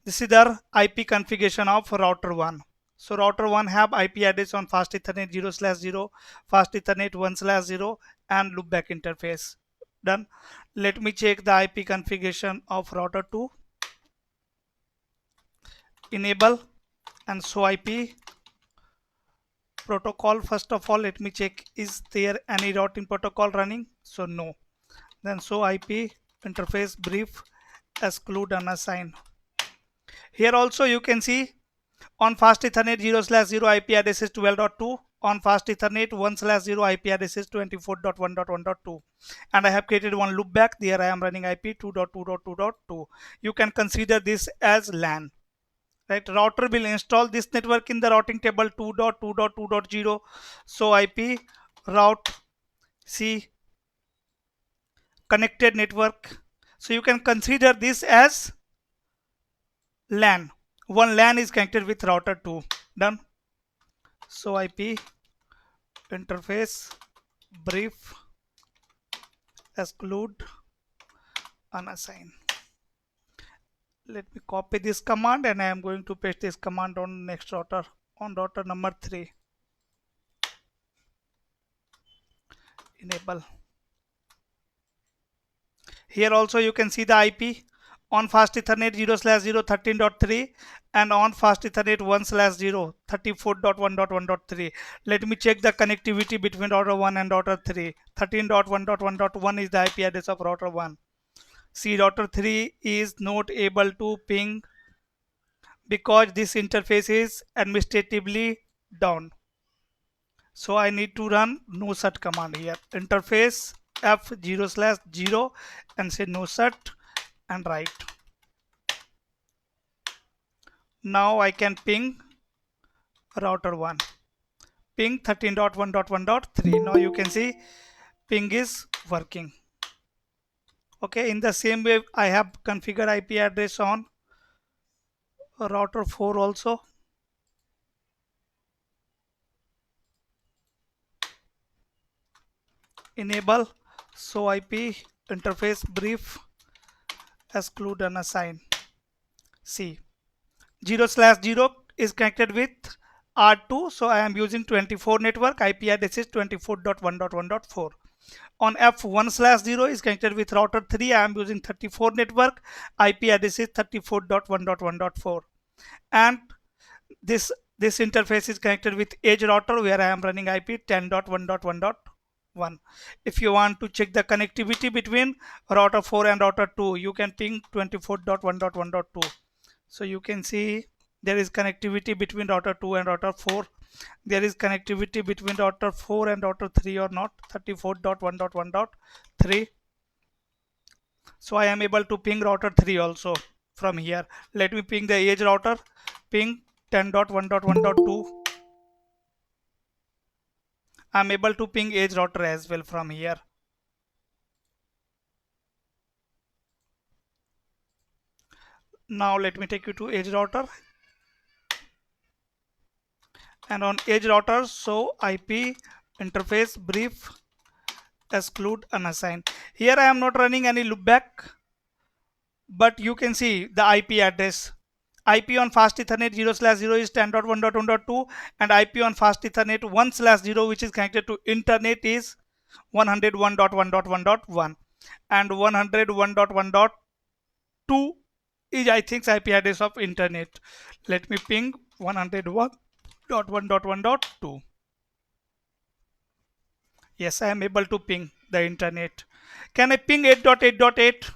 This is the IP configuration of router 1. So router 1 have IP address on fast Ethernet 0/0, fast Ethernet 1/0 and loopback interface. Done. Let me check the IP configuration of router 2. Enable and show IP protocol. First of all, let me check is there any routing protocol running. So no. Then show IP interface brief exclude unassign. Here also you can see on fast Ethernet 0/0 IP address is 12.2. On fast Ethernet 1/0 IP address is 24.1.1.2. And I have created one loopback. There I am running IP 2.2.2.2. You can consider this as LAN. Right, router will install this network in the routing table 2.2.2.0. So IP route C connected network. So you can consider this as LAN. One LAN is connected with router 2. Done. So IP interface brief exclude unassign. Let me copy this command and I am going to paste this command on next router, on router number 3. Enable. Here also you can see the IP on fast Ethernet 0/0 13.3 and on fast Ethernet 1/0 34.1.1.3. Let me check the connectivity between router 1 and router 3. 13.1.1.1 is the IP address of router 1. See, router 3 is not able to ping because this interface is administratively down. So I need to run noset command here. Interface f0/0 and say noset and write. Now I can ping router 1. Ping 13.1.1.3. Now you can see ping is working. Okay, in the same way I have configured IP address on router 4 also. Enable show IP interface brief exclude unassign. See, 0/0 is connected with R2, so I am using 24 network. IP address is 24.1.1.4. On F1/0 is connected with router 3. I am using 34 network. IP address is 34.1.1.4. And this interface is connected with edge router where I am running IP 10.1.1.1. If you want to check the connectivity between router 4 and router 2, you can ping 24.1.1.2. So you can see there is connectivity between router 2 and router 4. There is connectivity between router 4 and router 3 or not, 34.1.1.3. So I am able to ping router 3 also from here. Let me ping the edge router, ping 10.1.1.2. I am able to ping edge router as well from here. Now let me take you to edge router. And on edge router, show IP interface brief exclude unassign. Here I am not running any loopback, but you can see the IP address. IP on fast Ethernet 0/0 is 10.1.1.2 and IP on fast Ethernet 1/0 which is connected to internet is 101.1.1.1 and 101.1.2 is I think IP address of internet. Let me ping 101.1.1.2. Yes, I am able to ping the internet. Can I ping 8.8.8?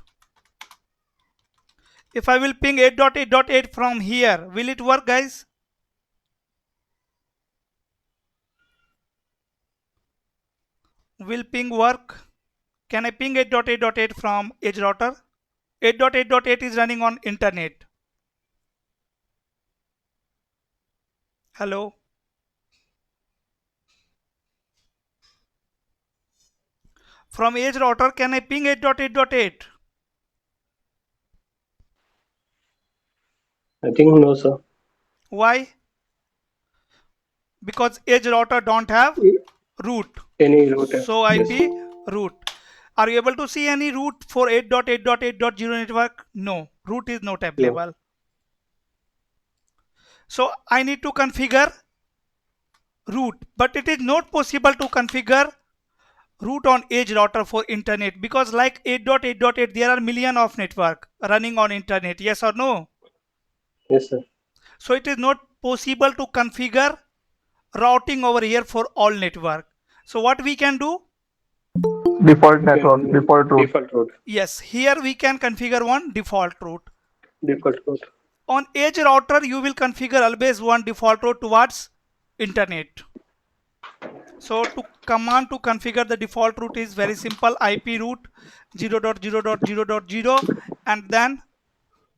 If I will ping 8.8.8 from here, will it work, guys? Will ping work? Can I ping 8.8.8 from edge router? 8.8.8 is running on internet. Hello? From edge router, can I ping 8.8.8? I think no, sir. Why? Because edge router don't have root. Any route? So Yes. IP root. Are you able to see any root for 8.8.8.0 network? No, root is not available. No. So I need to configure root, but it is not possible to configure root on edge router for internet, because like 8.8.8 there are million of network running on internet, yes or no? Yes, sir. So it is not possible to configure routing over here for all network. So what we can do? Default You can network, default route. default route. Yes, here we can configure one default route. Default route. On edge router you will configure always one default route towards internet. So to command to configure the default route is very simple. IP route 0.0.0.0 and then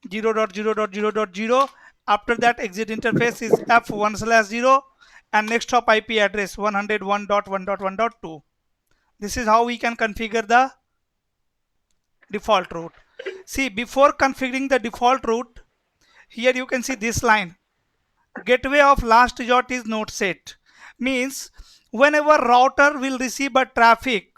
0.0.0.0. After that exit interface is f1/0 and next hop IP address 101.1.1.2. This is how we can configure the default route. See, before configuring the default route, here you can see this line. Gateway of last resort is not set. Means whenever router will receive a traffic,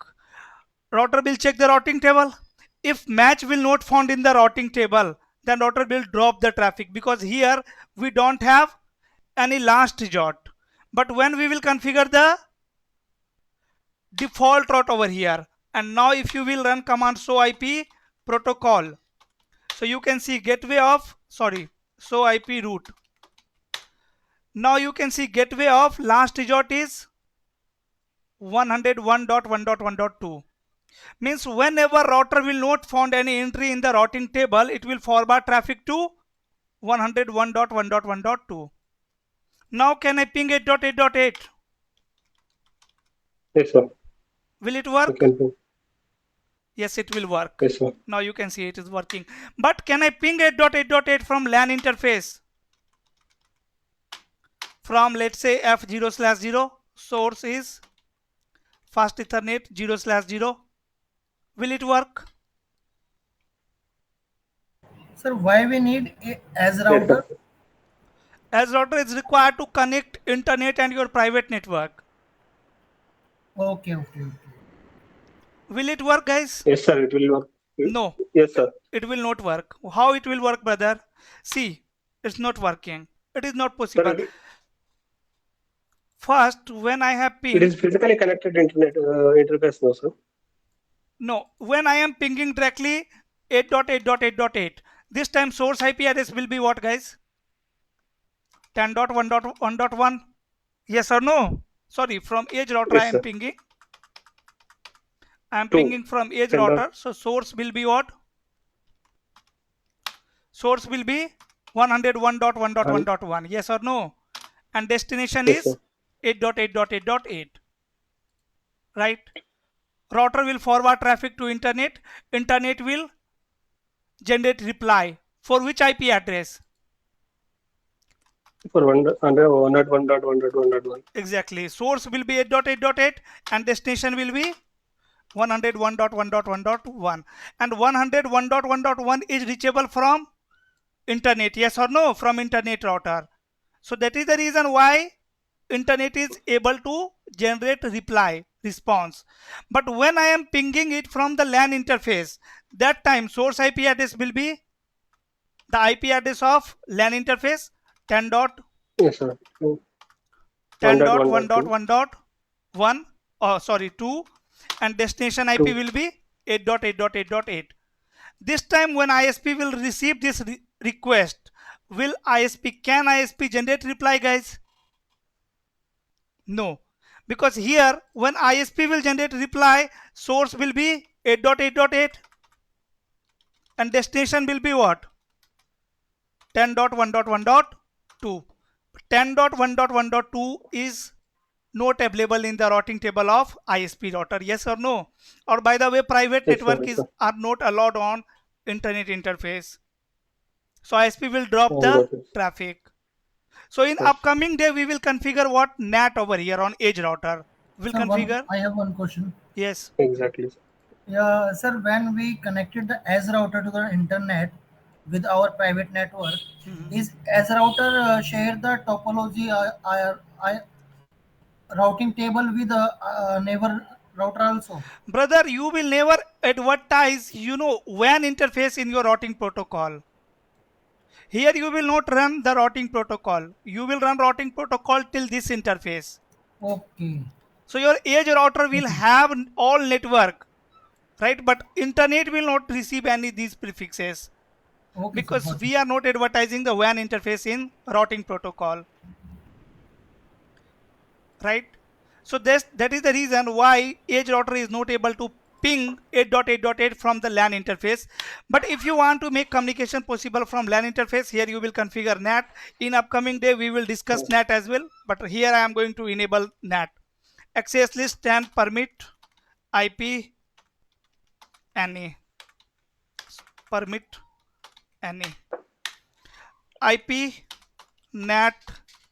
router will check the routing table. If match will not found in the routing table, then router will drop the traffic, because here we don't have any last resort. But when we will configure the default route over here, and now if you will run command show IP protocol, so you can see gateway of show IP route. Now you can see gateway of last resort is 101.1.1.2. Means whenever router will not found any entry in the routing table, it will forward traffic to 101.1.1.2. Now can I ping 8.8.8? Yes, sir. Will it You work? can do. Yes, it will work. Yes, sir. Now you can see it is working. But can I ping 8.8.8 from LAN interface? From let's say F0/0, source is fast Ethernet 0/0. Will it work? Sir, why we need a as Yes, router? sir. As router is required to connect internet and your private network. Okay. Will it work, guys? Yes, sir. It will work. No, Yes, sir. it will not work. How it will work, brother? See, it's not working. It is not Sir, possible. First, when I have it is pinged, physically connected internet interface, no, sir. no, when I am pinging directly 8.8.8.8, this time source IP address will be what, guys? 10.1.1.1. Yes or no? Sorry, from edge router I Yes, am sir. pinging. I am 2. pinging from edge 10 router. So source will be what? Source will be 101.1.1.1. Yes or no? And destination Yes, sir. is 8.8.8.8. Right? Router will forward traffic to internet. Internet will generate reply. For which IP address? For 101.1.1.1. Exactly. Source will be 8.8.8 and destination will be 101.1.1.1. And 101.1.1 is reachable from internet. Yes or no? From internet router. So that is the reason why internet is able to generate response. But when I am pinging it from the LAN interface, that time source IP address will be the IP address of LAN interface 10. Yes, sir. 10.1.1.1 2, and destination IP 2. will be 8.8.8.8. This time when ISP will receive this request, can ISP generate reply, guys? No, because here when ISP will generate reply, source will be 8.8.8 and destination will be what? 10.1.1.2. 10.1.1.2 is not available in the routing table of ISP router. Yes or no? Or by the way, private Yes, sir. network Yes, sir. are not allowed on internet interface. So ISP will drop Oh, the got it. traffic. So in Yes. upcoming day, we will configure what NAT over here on edge router. We'll Sir, configure. I have one question. Yes. Exactly, sir. Yeah, sir, when we connected the as router to the internet with our private network, Mhm. is as router share the topology routing table with neighbor router also? Brother, you will never advertise, WAN interface in your routing protocol. Here you will not run the routing protocol. You will run routing protocol till this interface. Okay. So your edge router will Okay. have all network, right? But internet will not receive any of these prefixes Okay, sir. because Got it. we are not advertising the WAN interface in routing protocol, right? So that is the reason why edge router is not able to ping 8.8.8 from the LAN interface. But if you want to make communication possible from LAN interface, here you will configure NAT. In upcoming day we will discuss NAT as well, but here I am going to enable NAT. Access list and permit IP any, permit any IP NAT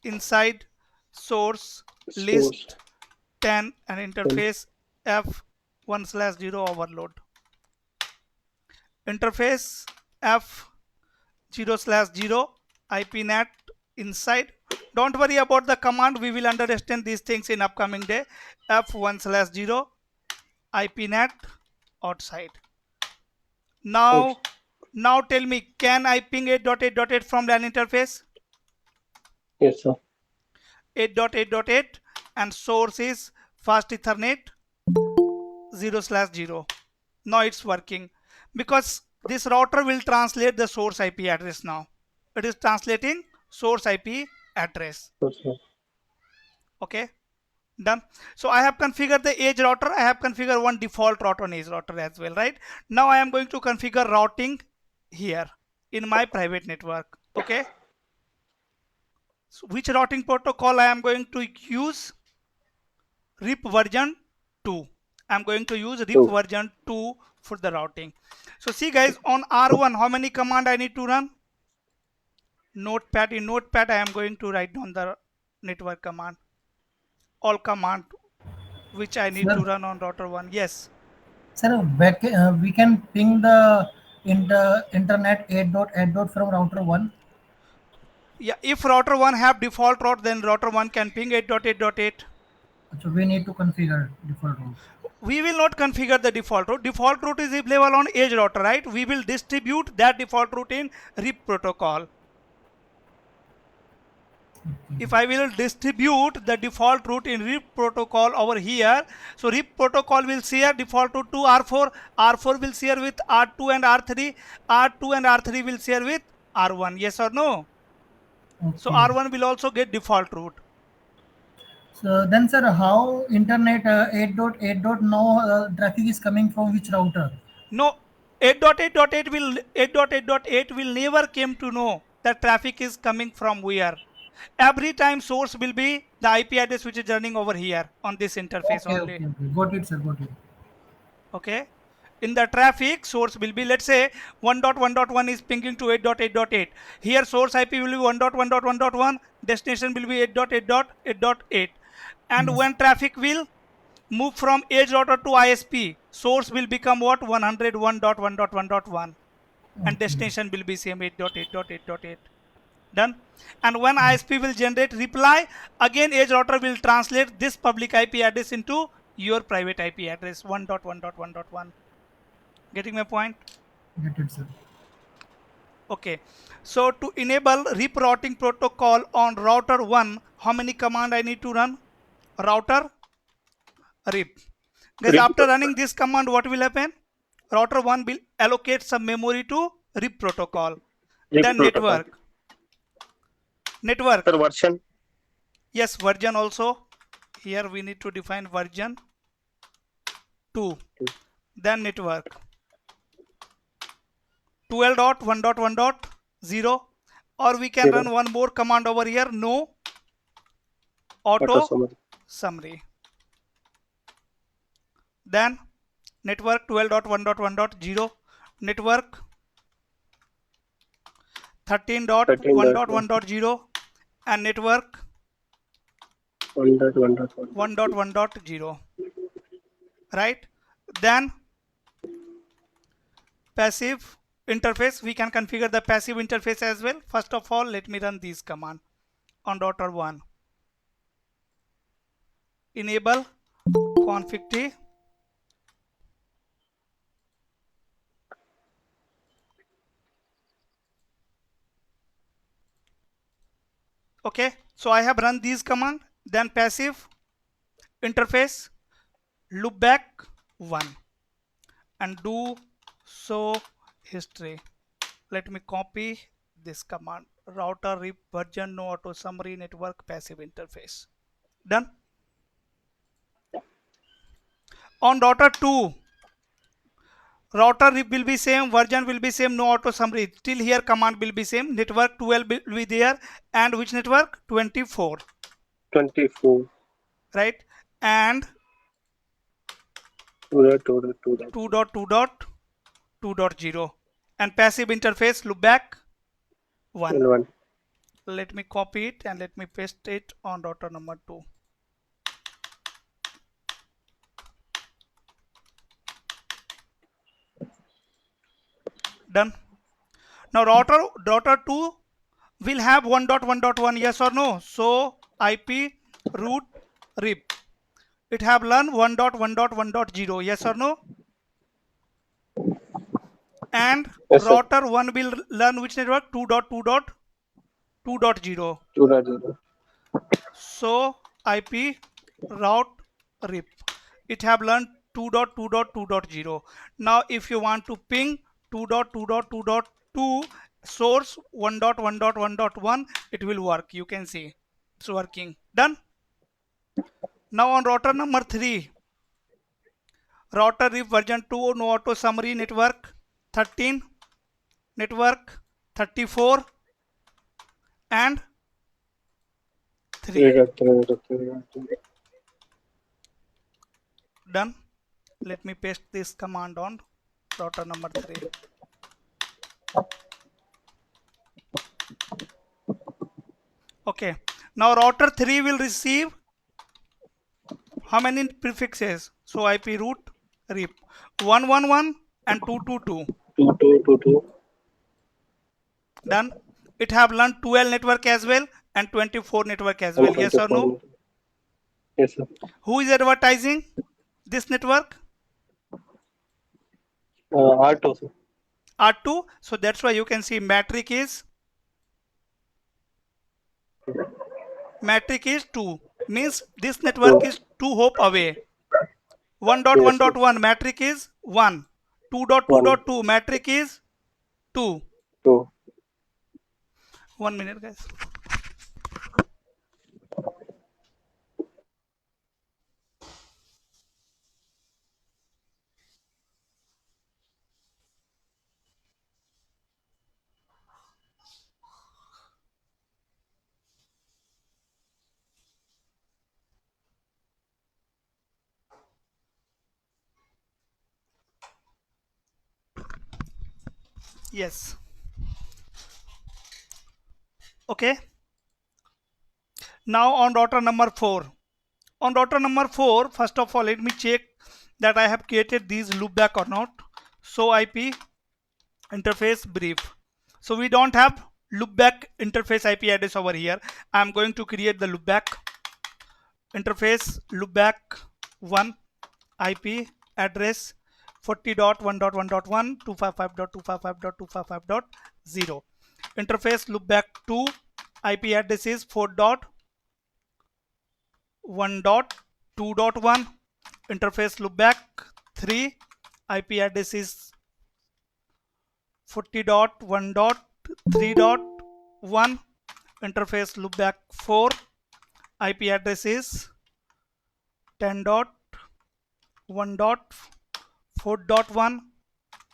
inside source list Source. 10 and interface F1/0 overload. Interface F0/0 IP NAT inside. Don't worry about the command. We will understand these things in upcoming day. F1/0 IP NAT outside. Now tell me, can I ping 8.8.8 from LAN interface? Yes, sir. 8.8.8 and source is fast Ethernet 0/0. Now it's working because this router will translate the source IP address now. It is translating source IP address. Yes, sir. Okay, done. So I have configured the edge router. I have configured one default route on edge router as well, right? Now I am going to configure routing here in my private network. Okay. So which routing protocol I am going to use? RIP version 2. I'm going to use RIP Two. version 2 for the routing. So see guys, on R1 how many command I need to run? Notepad. In Notepad I am going to write down the network command, all command which I need to Sir, run on router 1. Yes. sir, we can ping the internet 8.8 from router 1. Yeah, if router 1 have default route, then router 1 can ping 8.8.8. So we need to configure default route. We will not configure the default route. Default route is available on edge router, right? We will distribute that default route in RIP protocol. If I will distribute the default route in RIP protocol over here, so RIP protocol will share default route to R4, R4 will share with R2 and R3, R2 and R3 will share with R1, yes or no? So Okay. R1 will also get default route. So then, sir, how internet 8.8 now traffic is coming from which router? No, 8.8.8 will never came to know that traffic is coming from where. Every time source will be the IP address which is running over here on this interface Okay, only. okay, okay. Got it, sir. Got it. Okay. In the traffic, source will be, let's say 1.1.1 is pinging to 8.8.8. Here source IP will be 1.1.1.1, destination will be 8.8.8.8. And Yes. when traffic will move from edge router to ISP, source will become what? 101.1.1.1 and Okay. destination will be same 8.8.8.8. Done. And when ISP will generate reply, again edge router will translate this public IP address into your private IP address 1.1.1.1. Getting my point? Get it, sir. Okay. So to enable RIP routing protocol on router 1, how many command I need to run? Router RIP. Guys, RIP. after running this command, what will happen? Router 1 will allocate some memory to RIP protocol. RIP Then protocol. Network. Sir, version. Yes, version also. Here we need to define version 2. Then network. 12.1.1.0, or we can run one more command over here, no auto summary. Then network 12.1.1.0, network 13.1.1.0 and network 1.1.0, right? Then passive interface, we can configure the passive interface as well. First of all, let me run this command on router 1. Enable config t Okay, so I have run these command, then passive interface loopback 1 and do show history. Let me copy this command, router rip version no auto summary network passive interface. Done. On router 2, router rip will be same, version will be same, no auto summary. Till here command will be same, network 12 will be there, and which network? 24, 24. right? And 2.2.2.2.0 and passive interface loopback 1. And 1. Let me copy it and let me paste it on router number 2. Done. Now router 2 will have 1.1.1, yes or no? So IP root rip. It have learned 1.1.1.0, yes or no? And Yes, sir. router 1 will learn which network? 2.2.2.0. 2.0. So IP route rip. It have learned 2.2.2.0. Now if you want to ping 2.2.2.2 source 1.1.1.1, it will work. You can see it's working. Done. Now on router number 3, router rip version 2 no auto summary network 13, network 34 and 3. Done. Let me paste this command on router number 3. Okay, now router 3 will receive how many prefixes? So IP root rip 111 and 222. 2222. Done. It have learned 12 network as well and 24 network as And well. Yes or no? 24. Yes, sir. Who is advertising this network? R2, sir. R2. So that's why you can see metric is 2. Means this network is 2 hop away. 1.1.1 metric is 1. 2.2.2 metric is 2. 2. 1 minute, guys. Yes. Okay. Now on router number 4. On router number 4, first of all, let me check that I have created these loopback or not. So IP interface brief. So we don't have loopback interface IP address over here. I'm going to create the loopback interface loopback 1 IP address 40.1.1.1 255.255.255.0. Interface loopback 2 IP address is 4.1.2.1. Interface loopback 3 IP address is 40.1.3.1. Interface loopback 4 IP address is 10.1.4.1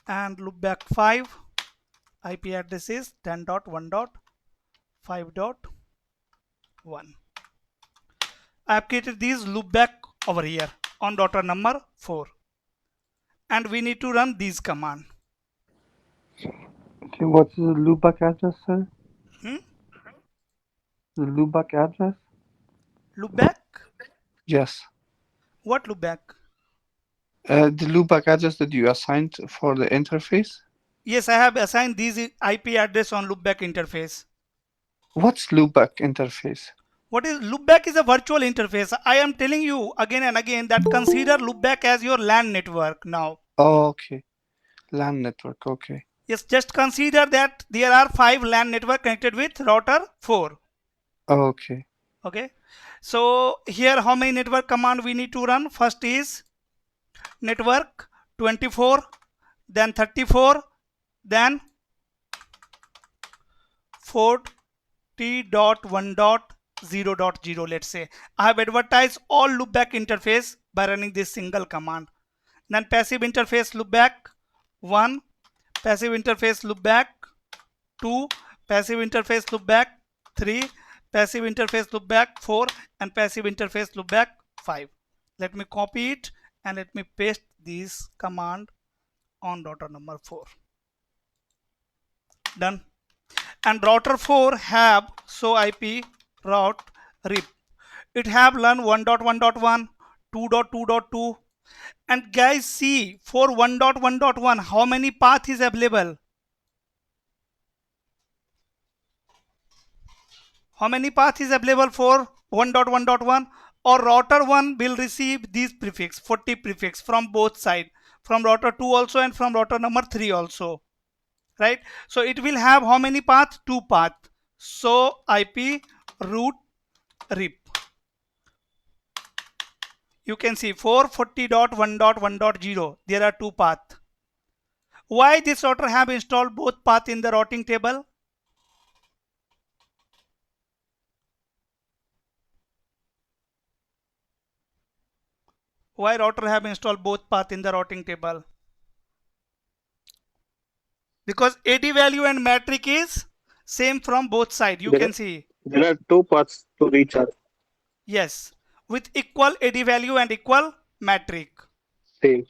and loopback 5 IP address is 10.1.5.1. I have created these loopback over here on router number 4 and we need to run these command. Okay, what's the loopback address, sir? Hmm? The loopback address? Loopback? Yes. What loopback? The loopback address that you assigned for the interface? Yes, I have assigned these IP address on loopback interface. What's loopback interface? What is loopback is a virtual interface. I am telling you again and again that consider loopback as your LAN network now. Oh, okay. LAN network, okay. Yes, just consider that there are 5 LAN network connected with router 4. Okay. Okay, so here how many network command we need to run? First is network 24, then 34, then 40.1.0.0. let's say I have advertised all loopback interface by running this single command. Then passive interface loopback 1, passive interface loopback 2, passive interface loopback 3, passive interface loopback 4, and passive interface loopback 5. Let me copy it and let me paste this command on router number 4. Done. And router 4 have so IP route rip. It have learn 1.1.1, 2.2.2, and guys see for 1.1.1 how many path is available? How many path is available for 1.1.1? Or router 1 will receive these prefix 40 prefix from both side, from router 2 also and from router number 3 also, right? So it will have how many path? 2 path. So IP route rip. You can see for 40.1.1.0 there are 2 path. Why this router have installed both path in the routing table? Why router have installed both path in the routing table? Because AD value and metric is same from both sides. You can see. There are 2 paths to recharge. Yes, with equal AD value and equal metric. Same.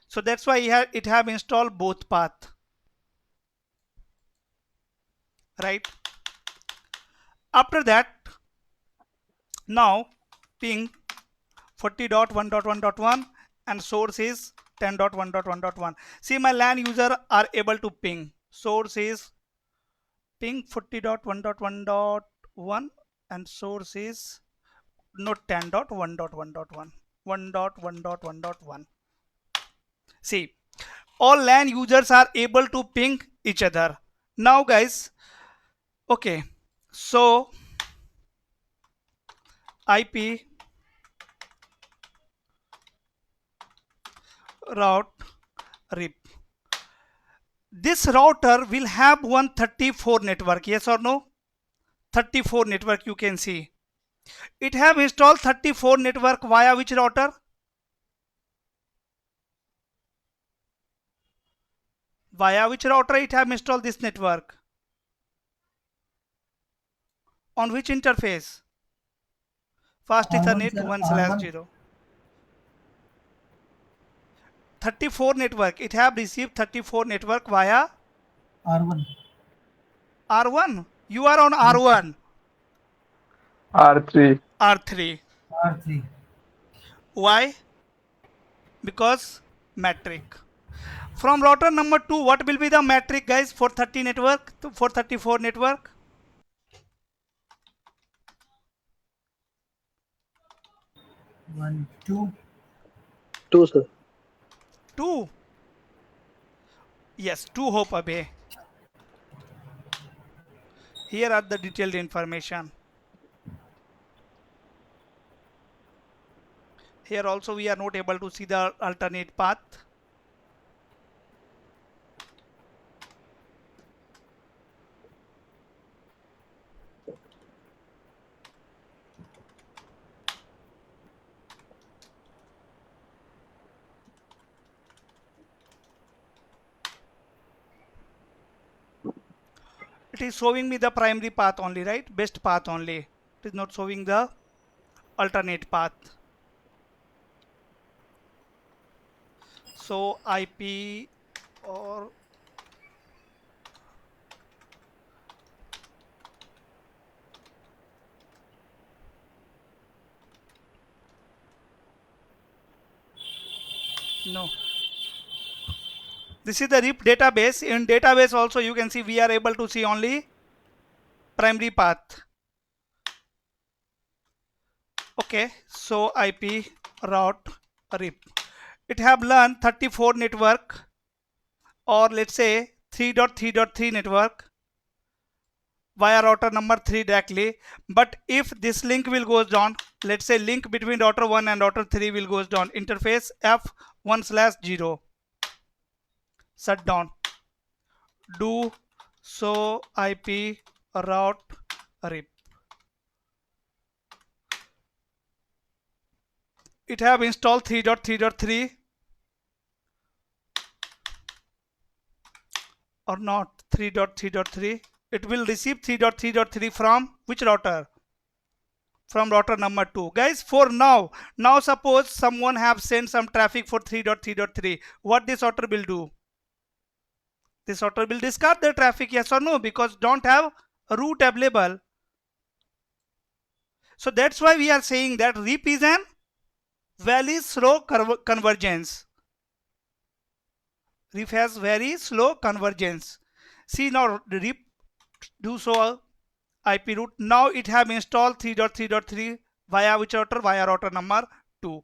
So that's why it have installed both path. Right. After that, now ping 40.1.1.1 and source is 10.1.1.1. See, my LAN user are able to ping. Source is ping 40.1.1.1 and source is not 10.1.1.1. 1.1.1.1. See, all LAN users are able to ping each other. Now guys, okay, so IP route rip. This router will have 134 network, yes or no? 34 network you can see. It have installed 34 network via which router? Via which router it have installed this network? On which interface? Fast Ethernet 1/0. 34 network. It have received 34 network via R1. R1. You are on R1. R3. R3. R3. Why? Because metric. From router number 2, what will be the metric, guys, for 30 network, for 34 network? One, two. 2, sir. 2. Yes, 2 hop away. Here are the detailed information. Here also we are not able to see the alternate path. It is showing me the primary path only, right? Best path only. It is not showing the alternate path. So IP or no. This is the RIP database. In database also you can see we are able to see only primary path. Okay, so IP route RIP. It have learned 34 network, or let's say 3.3.3 network via router number 3 directly. But if this link will goes down, let's say link between router 1 and router 3 will goes down, interface F1/0 shut down, do so IP route rip. It have installed 3.3.3 or not 3.3.3. It will receive 3.3.3 from which router? From router number 2. Guys, for now suppose someone have sent some traffic for 3.3.3. What this router will do? This router will discard the traffic, yes or no, because don't have a route available. So that's why we are saying that RIP is an very slow convergence. RIP has very slow convergence. See now RIP do so IP route. Now it have installed 3.3.3 via which router? Via router number 2.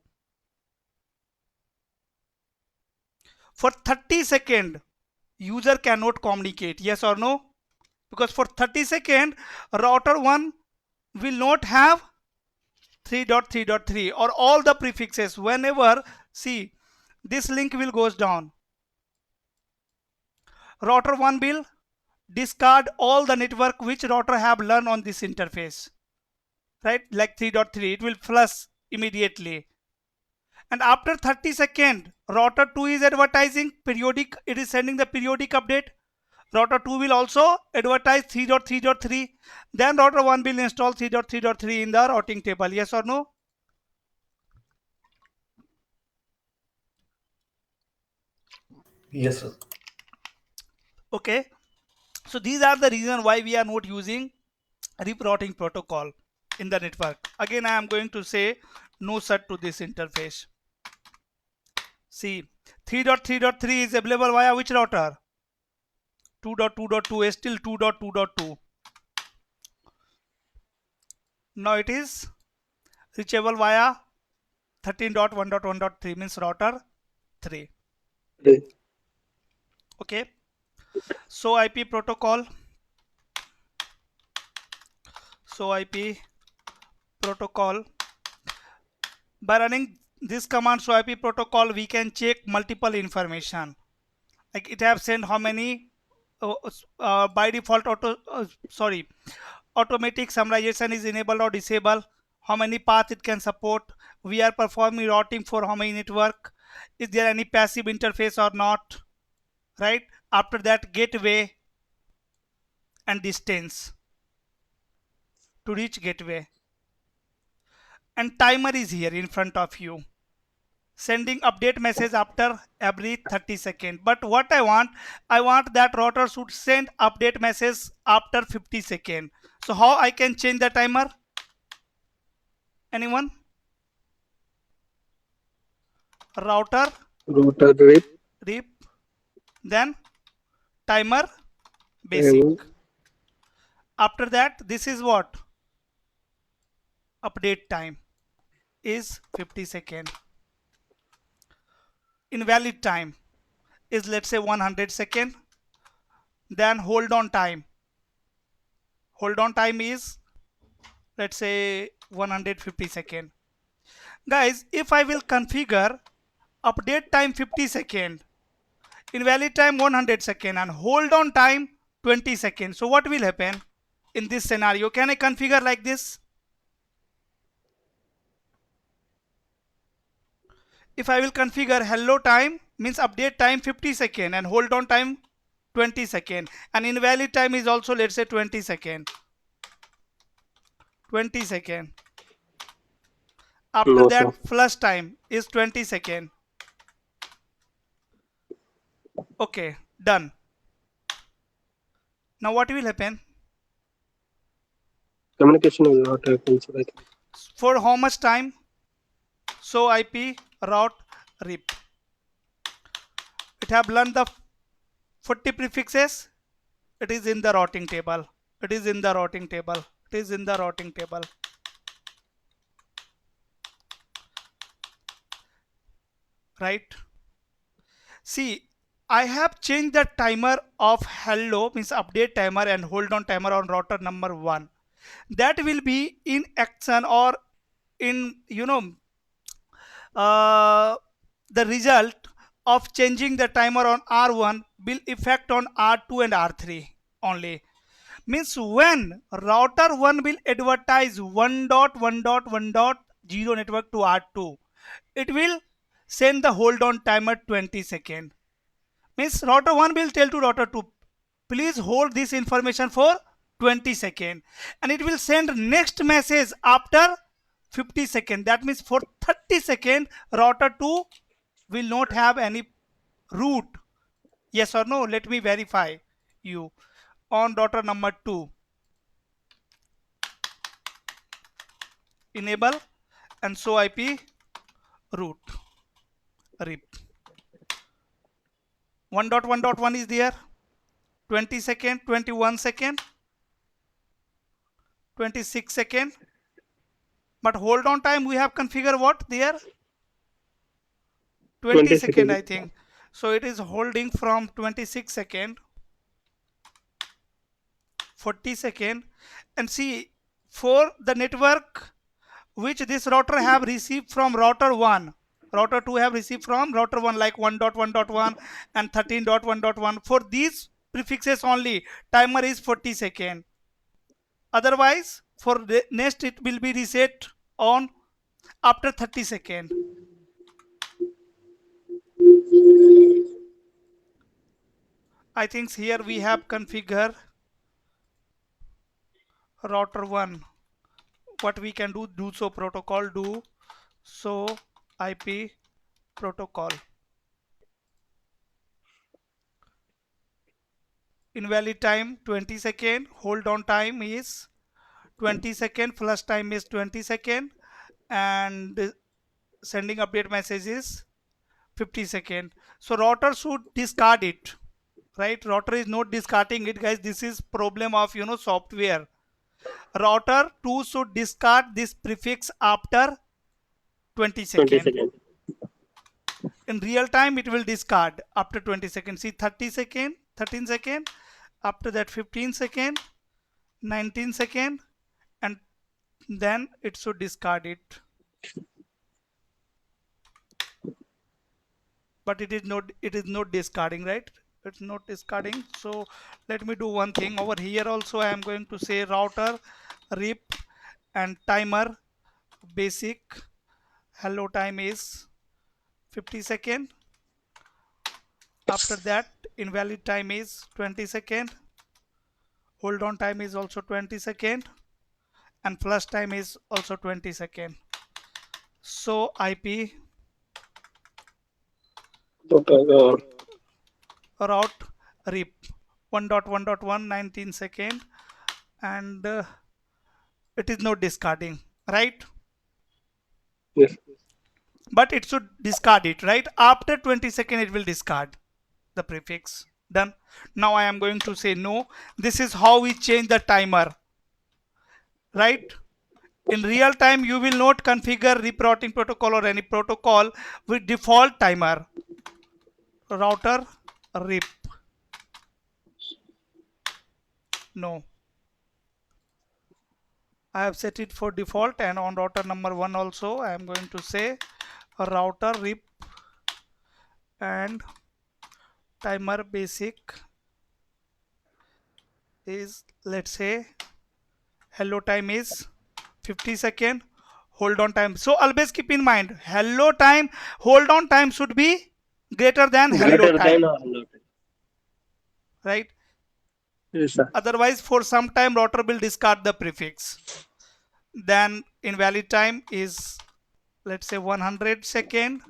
For 30 seconds user cannot communicate, yes or no? Because for 30 seconds router 1 will not have 3.3.3 or all the prefixes. Whenever see this link will goes down, router 1 will discard all the network which router have learned on this interface, right? Like 3.3, it will flush immediately. And after 30 seconds router 2 is advertising periodic, it is sending the periodic update. Router 2 will also advertise 3.3.3. Then router 1 will install 3.3.3 in the routing table, yes or no? Yes, sir. Okay, so these are the reason why we are not using RIP routing protocol in the network. Again, I am going to say no shut to this interface. See, 3.3.3 is available via which router? 2.2.2 is still 2.2.2. Now it is reachable via 13.1.1.3 means router 3. Okay. Okay, so IP protocol. So IP protocol. By running this command show IP protocol, we can check multiple information. Like it have sent how many by default automatic summarization is enabled or disabled, how many paths it can support, we are performing routing for how many network, is there any passive interface or not, right? After that, gateway and distance to reach gateway, and timer is here in front of you, sending update message after every 30 seconds. But what I want that router should send update message after 50 seconds. So how I can change the timer? Anyone? Router RIP, then timer basic. After that, this is what? Update time is 50 seconds. Invalid time is, let's say, 100 seconds. Then hold on time. Hold on time is, let's say, 150 seconds. Guys, if I will configure update time 50 seconds, invalid time 100 seconds, and hold on time 20 seconds, so what will happen in this scenario? Can I configure like this? If I will configure hello time means update time 50 seconds and hold on time 20 seconds, and invalid time is also, let's say, 20 seconds. 20 seconds. After No, that, sir. flush time is 20 seconds. Okay, done. Now what will happen? Communication will not happen, sir. I think. For how much time? So IP route RIP. It have learned the 40 prefixes. It is in the routing table. It is in the routing table. It is in the routing table. Right? See, I have changed the timer of hello means update timer and hold on timer on router number 1. That will be in action or in the result of changing the timer on R1 will affect on R2 and R3 only. Means when router 1 will advertise 1.1.1.0 network to R2, it will send the hold on timer 20 seconds. Means router 1 will tell to router 2, please hold this information for 20 seconds, and it will send next message after 50 seconds. That means for 30 seconds router 2 will not have any route. Yes or no? Let me verify you. On router number 2, enable and show IP route RIP. 1.1.1 is there, 20 second, 21 second, 26 second, but hold on time we have configured what there, 20 second I think. So it is holding from 26 second, 40 second, and see for the network which this router have received from router 1, router 2 have received from router 1 like 1.1.1 and 13.1.1. For these prefixes only timer is 40 second. Otherwise for the next it will be reset on after 30 second. I think here we have configured router 1. What we can do so protocol, do so IP protocol. Invalid time 20 second, hold on time is 20 second, flush time is 20 second, and sending update message is 50 second. So router should discard it, right? Router is not discarding it, guys. This is problem of software. Router 2 should discard this prefix after 20 seconds. In real time it will discard after 20 seconds. See 30 second, 13 second, after that 15 second, 19 second, and then it should discard it. But it is not discarding, right? It's not discarding. So let me do one thing over here. Also I am going to say router RIP and timer basic hello time is 50 second. After that invalid time is 20 second, hold on time is also 20 second, and flush time is also 20 second. So IP route RIP 1.1.1 19 second, and it is not discarding, right? Yes. But it should discard it, right? After 20 second it will discard the prefix. Done. Now I am going to say no. This is how we change the timer, right? In real time you will not configure RIP routing protocol or any protocol with default timer. Router RIP no. I have set it for default, and on router number 1 also I am going to say router RIP and timer basic is, let's say, hello time is 50 second, hold on time. So always keep in mind hello time, hold on time should be greater than hello time, right? Yes, sir. Otherwise for some time router will discard the prefix. Then invalid time is, let's say, 100 second.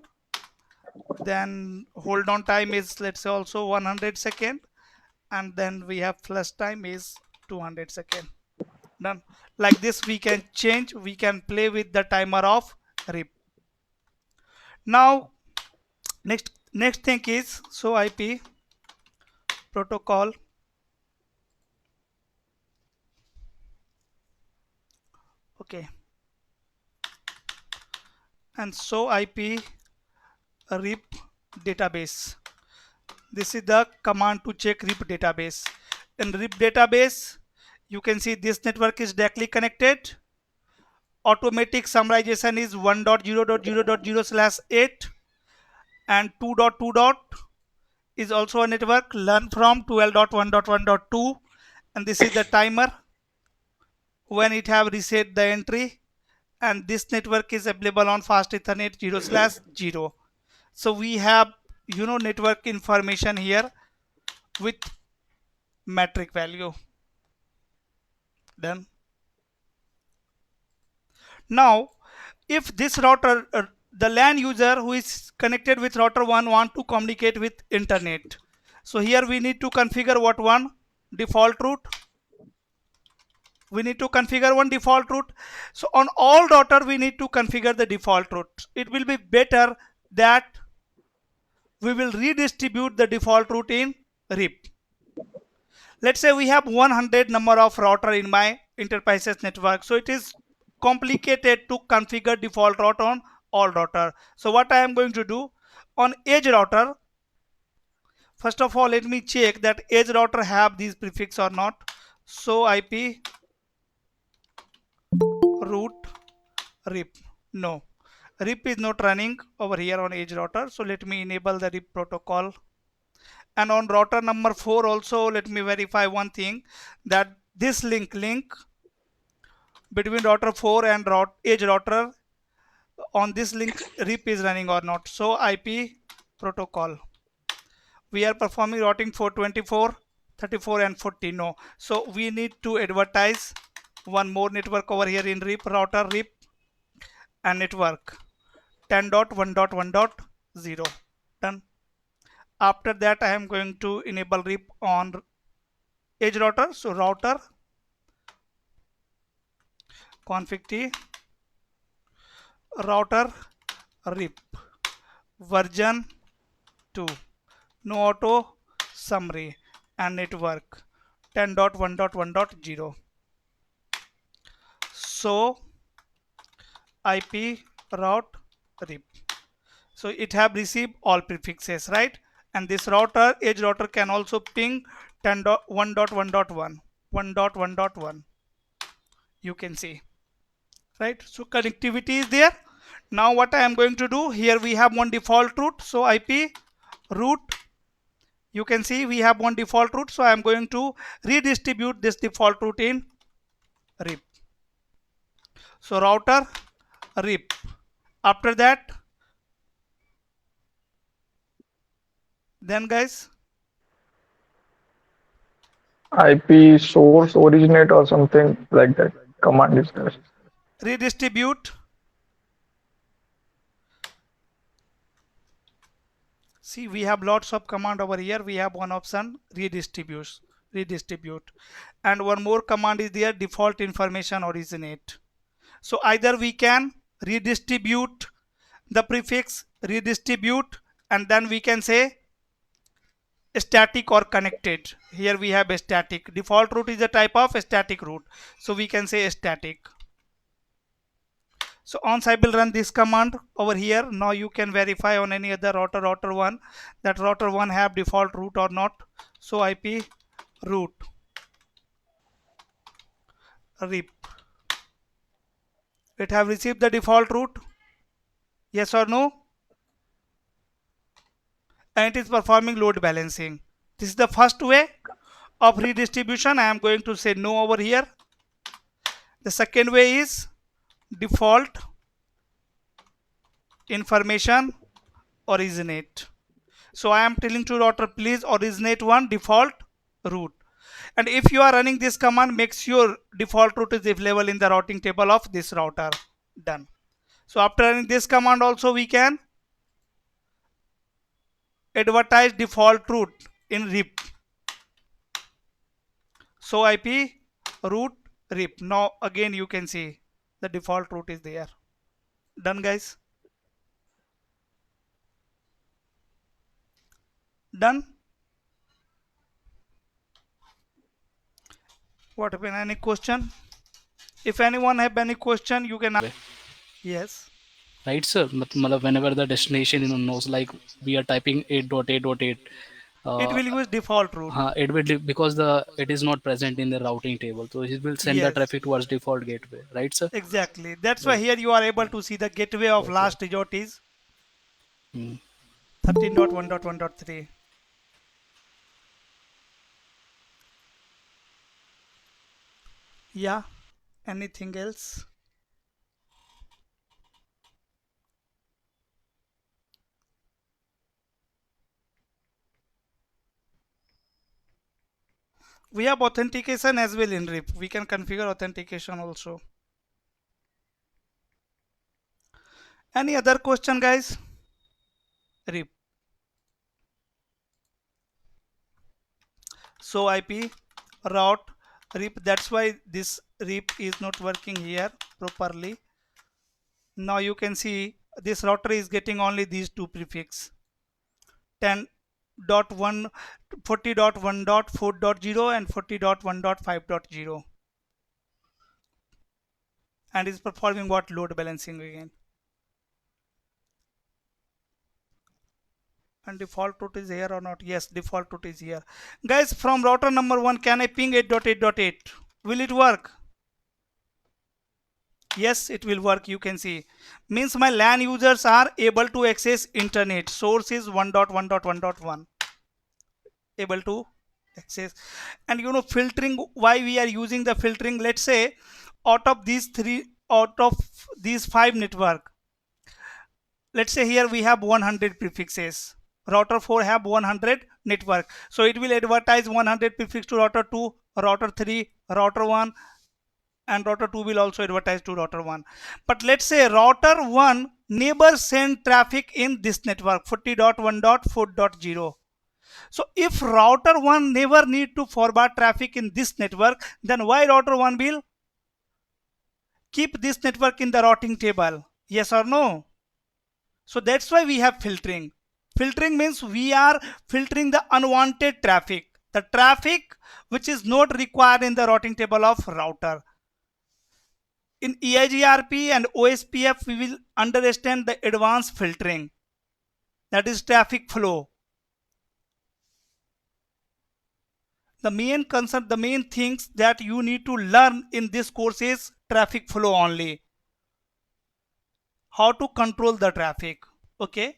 Then hold on time is, let's say, also 100 second, and then we have flush time is 200 second. Done. Like this we can change, we can play with the timer of RIP. Now next thing is show IP protocol. Okay, and show IP RIP database. This is the command to check RIP database. In RIP database, you can see this network is directly connected. Automatic summarization is 1.0.0.0/8 and 2.2. is also a network. Learn from 12.1.1.2, and this is the timer when it have reset the entry, and this network is available on fast Ethernet 0/0. So we have network information here with metric value. Done. Now if this router the LAN user who is connected with router 1 want to communicate with internet, so here we need to configure what one default route. We need to configure one default route. So on all router we need to configure the default route. It will be better that we will redistribute the default route in RIP. Let's say we have 100 number of router in my enterprises network, so it is complicated to configure default route on all router. So what I am going to do on edge router, first of all let me check that edge router have these prefix or not. So IP root RIP, no, RIP is not running over here on edge router, so let me enable the RIP protocol. And on router number 4 also let me verify one thing, that this link between router 4 and edge router, on this link RIP is running or not. So IP protocol, we are performing routing for 24, 34 and 40, no. So we need to advertise one more network over here in RIP, router RIP and network 10.1.1.0. Done. After that I am going to enable RIP on edge router. So router config t router RIP version 2, no auto summary and network 10.1.1.0. so IP route RIP. So it have received all prefixes, right? And this router edge router can also ping 10.1.1.1 1.1.1, you can see, right? So connectivity is there. Now what I am going to do, here we have one default route, so IP route, you can see we have one default route, so I am going to redistribute this default route in RIP. So router RIP. After that, then guys, IP source originate or something like that command is there. redistribute. See, we have lots of command over here. We have one option, redistribute, and one more command is there, default information originate. So either we can redistribute the prefix, redistribute, and then we can say static or connected. Here we have a static. Default route is a type of a static route, so we can say static. So once I will run this command over here, now you can verify on any other router 1 that router 1 have default route or not. So IP route RIP, it have received the default route, yes or no, and it is performing load balancing. This is the first way of redistribution. I am going to say no over here. The second way is default information originate. So I am telling to router, please originate one default route, and if you are running this command, make sure default route is available in the routing table of this router. Done. So after running this command also, we can advertise default route in RIP. So IP route RIP. Now again you can see the default route is there. Done guys. Done. What have been any question? If anyone have any question, you can ask. Yes. Right, sir? Matlab whenever the destination knows, like we are typing 8.8.8 It will use default route. It will because it is not present in the routing table, so it will send the Yes, traffic towards default gateway, right, sir? exactly. That's why Right. here you are able to see the gateway of last resort is Hmm. 13.1.1.3. Yeah, anything else? We have authentication as well in RIP. We can configure authentication also. Any other question, guys? RIP. So IP route RIP. That's why this RIP is not working here properly. Now you can see this router is getting only these two prefix 10.1 40.1.4.0 and 40.1.5.0 and is performing what load balancing again. And default route is here or not? Yes, default route is here. Guys, from router number 1, can I ping 8.8.8? Will it work? Yes, it will work. You can see. Means my LAN users are able to access internet. Source is 1.1.1.1. Able to access. And you know, filtering, why we are using the filtering? Let's say out of these 5 network, let's say here we have 100 prefixes. Router 4 have 100 network, so it will advertise 100 prefix to router 2, router 3, router 1, and router 2 will also advertise to router 1. But let's say router 1 never send traffic in this network 40.1.4.0. So if router 1 never need to forward traffic in this network, then why router 1 will keep this network in the routing table? Yes or no? So that's why we have filtering. Filtering means we are filtering the unwanted traffic, the traffic which is not required in the routing table of router. In EIGRP and OSPF, we will understand the advanced filtering, that is traffic flow. The main concern, the main things that you need to learn in this course is traffic flow only. How to control the traffic. Okay.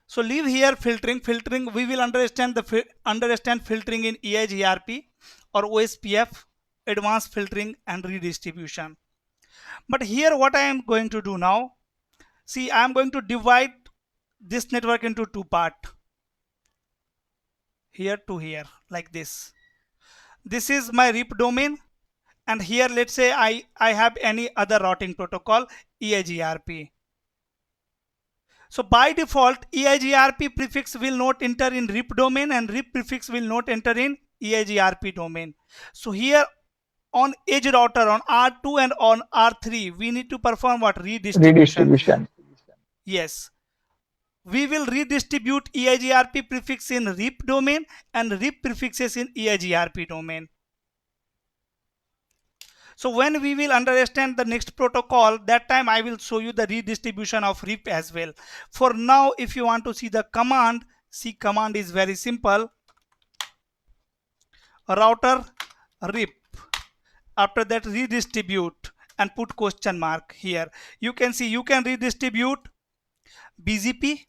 So leave here filtering. Filtering, we will understand filtering in EIGRP or OSPF, advanced filtering and redistribution. But here what I am going to do now, see, I am going to divide this network into two parts. Here to here, like this. This is my RIP domain, and here let's say I have any other routing protocol, EIGRP. So by default, EIGRP prefix will not enter in RIP domain and RIP prefix will not enter in EIGRP domain. So here on edge router on R2 and on R3, we need to perform what? Redistribution. Yes. We will redistribute EIGRP prefix in RIP domain and RIP prefixes in EIGRP domain. So when we will understand the next protocol, that time I will show you the redistribution of RIP as well. For now, if you want to see the command, see, command is very simple. Router RIP. After that, redistribute and put question mark here. You can see you can redistribute BGP,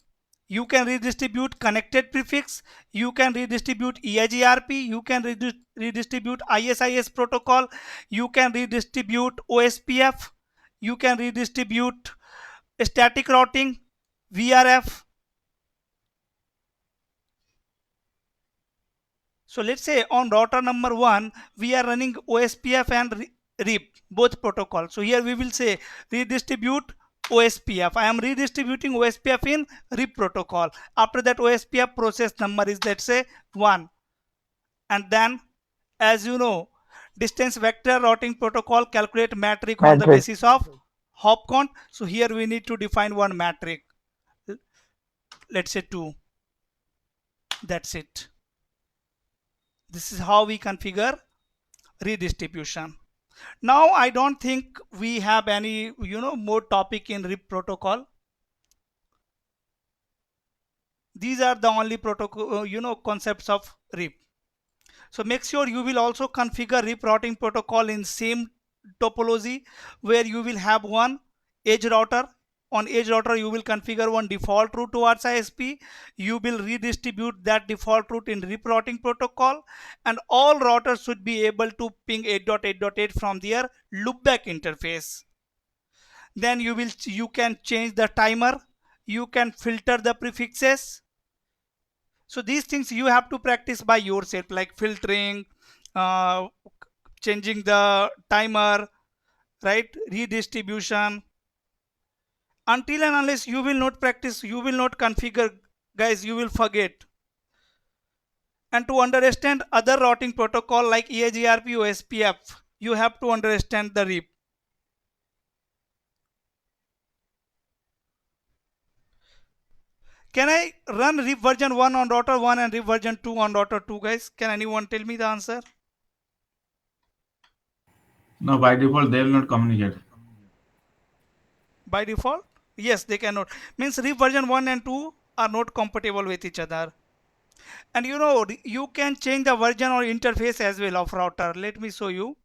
you can redistribute connected prefix, you can redistribute EIGRP, you can redistribute ISIS protocol, you can redistribute OSPF, you can redistribute static routing, VRF. So let's say on router number 1, we are running OSPF and RIP, both protocols. So here we will say redistribute OSPF. I am redistributing OSPF in RIP protocol. After that, OSPF process number is, let's say, 1. And then, as you know, distance vector routing protocol calculate metric on the basis of hop count. So here we need to define one metric. Let's say 2. That's it. This is how we configure redistribution. Now I don't think we have any more topic in RIP protocol. These are the only protocol, concepts of RIP. So make sure you will also configure RIP routing protocol in same topology, where you will have one edge router. On edge router, you will configure one default route towards ISP. You will redistribute that default route in RIP routing protocol, and all routers should be able to ping 8.8.8 from their loopback interface. Then you can change the timer, you can filter the prefixes. So these things you have to practice by yourself, like filtering, uh, changing the timer, right, redistribution. Until and unless you will not practice, you will not configure, guys, you will forget. And to understand other routing protocol like EIGRP or SPF, you have to understand the RIP. Can I run RIP version 1 on router 1 and RIP version 2 on router 2, guys? Can anyone tell me the answer? No, by default they will not communicate. By default, yes, they cannot. Means RIP version 1 and 2 are not compatible with each other. And you can change the version or interface as well of router. Let me show you.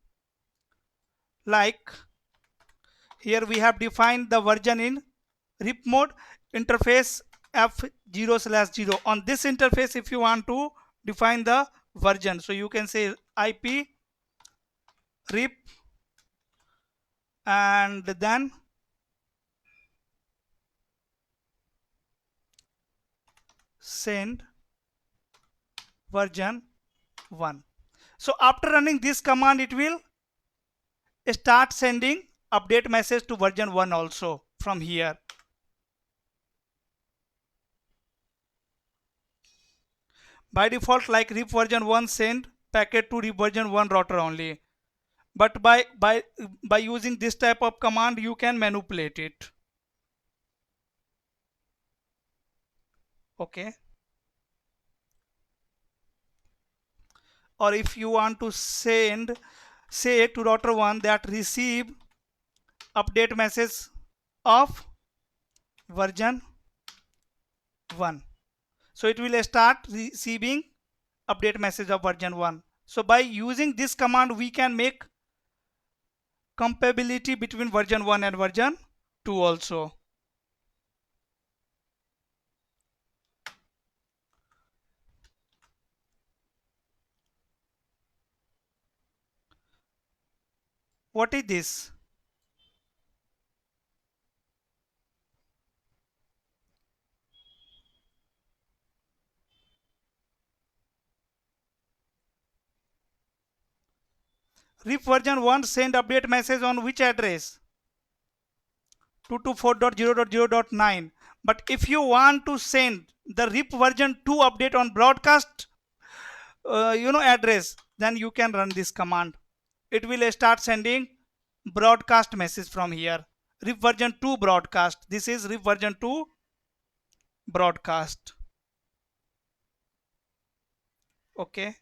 Like here we have defined the version in RIP mode, interface F0/0. On this interface, if you want to define the version, so you can say IP RIP and then send version 1. So after running this command, it will start sending update message to version 1 also from here. By default, like RIP version 1 send packet to RIP version 1 router only. But by using this type of command, you can manipulate it. Okay. Or if you want to send, say to router 1 that receive update message of version 1. So it will start receiving update message of version 1. So by using this command, we can make compatibility between version 1 and version 2 also. What is this? RIP version 1 send update message on which address? 224.0.0.9. But if you want to send the RIP version 2 update on broadcast address, then you can run this command. It will start sending broadcast message from here. RIP version 2 broadcast. This is RIP version 2 broadcast. Okay.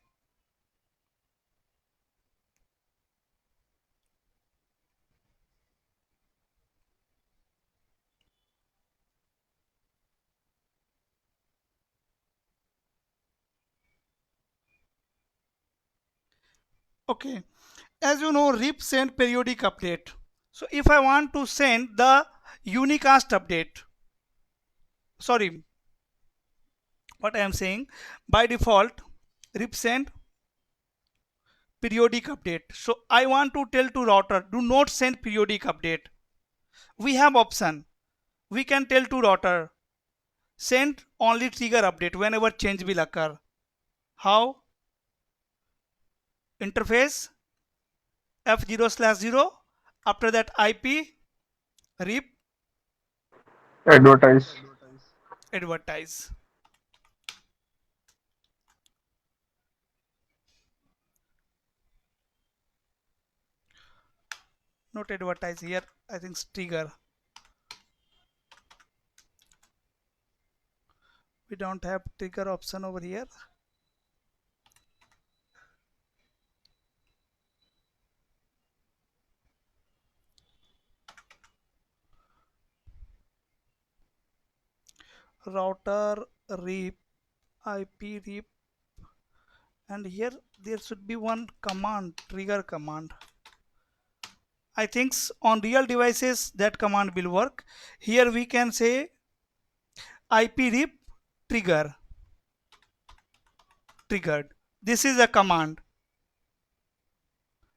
Okay. As you know, RIP send periodic update. So if I want to send the unicast update, sorry, what I am saying, by default RIP send periodic update. So I want to tell to router, do not send periodic update. We have option. We can tell to router, send only trigger update whenever change will occur. How? Interface F0/0. After that IP RIP Advertise. advertise. Not advertise here, I think trigger. We don't have trigger option over here. Router RIP, IP RIP, and here there should be one command, trigger command. I think on real devices that command will work. Here we can say IP RIP triggered. This is a command.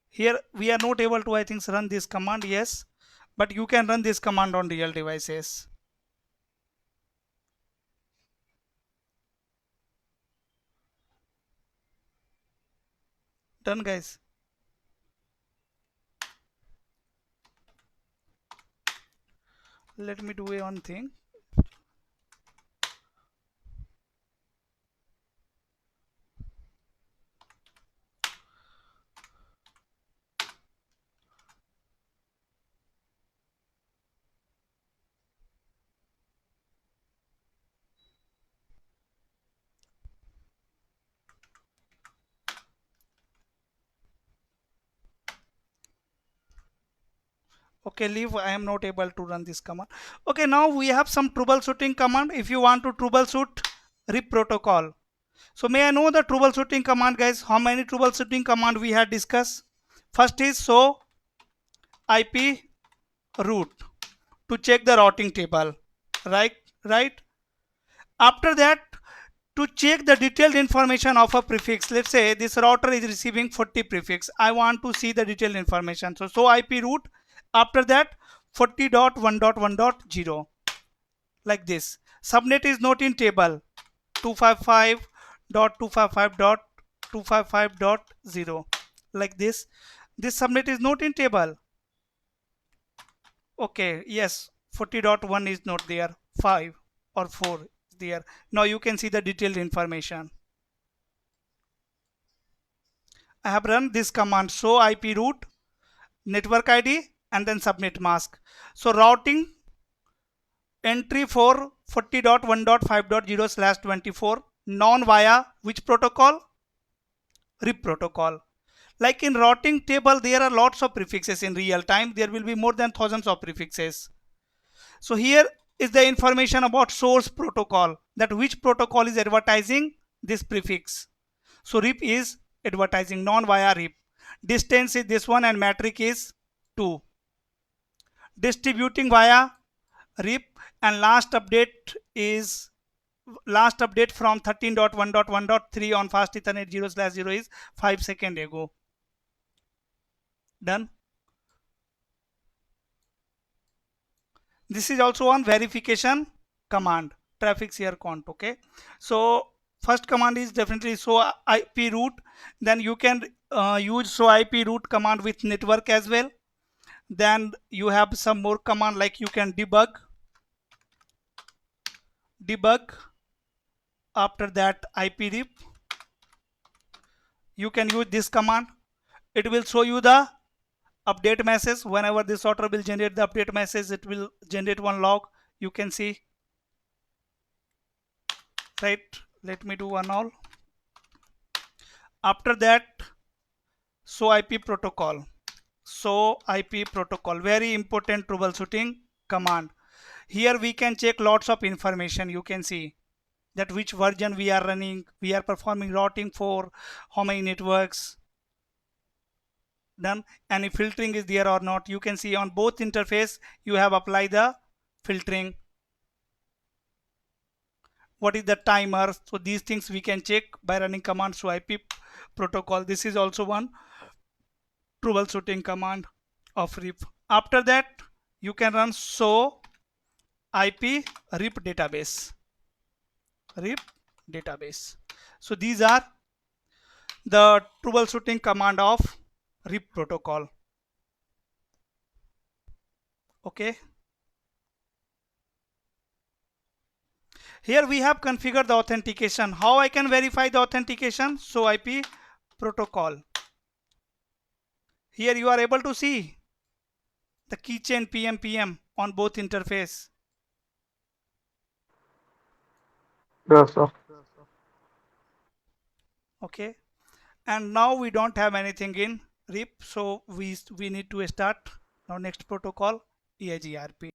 Here we are not able to, I think, run this command. Yes, but you can run this command on real devices. Done, guys. Let me do one thing. Okay, leave. I am not able to run this command. Okay, now we have some troubleshooting command. If you want to troubleshoot RIP protocol, so may I know the troubleshooting command, guys? How many troubleshooting command we had discussed? First is show IP route to check the routing table, right? After that, to check the detailed information of a prefix. Let's say this router is receiving 40 prefix. I want to see the detailed information. So show IP route. After that, 40.1.1.0, like this. Subnet is not in table. 255.255.255.0, like this. This subnet is not in table. Okay, yes, 40.1 is not there. 5 or 4 is there. Now you can see the detailed information. I have run this command, show IP route, network ID, and then subnet mask. So routing entry for 40.1.5.0/24 non via which protocol? RIP protocol. Like in routing table, there are lots of prefixes in real time. There will be more than thousands of prefixes. So here is the information about source protocol, that which protocol is advertising this prefix. So RIP is advertising non via RIP. Distance is this one and metric is 2. Distributing via RIP, and last update from 13.1.1.3 on fast ethernet 0/0 is 5 seconds ago. Done. This is also one verification command, traffic share count. Okay, so first command is definitely show IP route. Then you can use show IP route command with network as well. Then you have some more command, like you can debug. After that, IP RIP. You can use this command. It will show you the update message. Whenever this router will generate the update message, it will generate one log. You can see, right? Let me do one all. After that, show IP protocol. Show IP protocol, very important troubleshooting command. Here we can check lots of information. You can see that which version we are running, we are performing routing for how many networks. Done. Any filtering is there or not. You can see on both interface you have applied the filtering. What is the timer? So these things we can check by running command show IP protocol. This is also one troubleshooting command of RIP. After that, you can run show IP RIP database. So these are the troubleshooting command of RIP protocol. Okay. Here we have configured the authentication. How I can verify the authentication? So IP protocol. Here you are able to see the keychain PM on both interface. Yes, sir. Okay, and now we don't have anything in RIP, so we need to start now next protocol, EIGRP.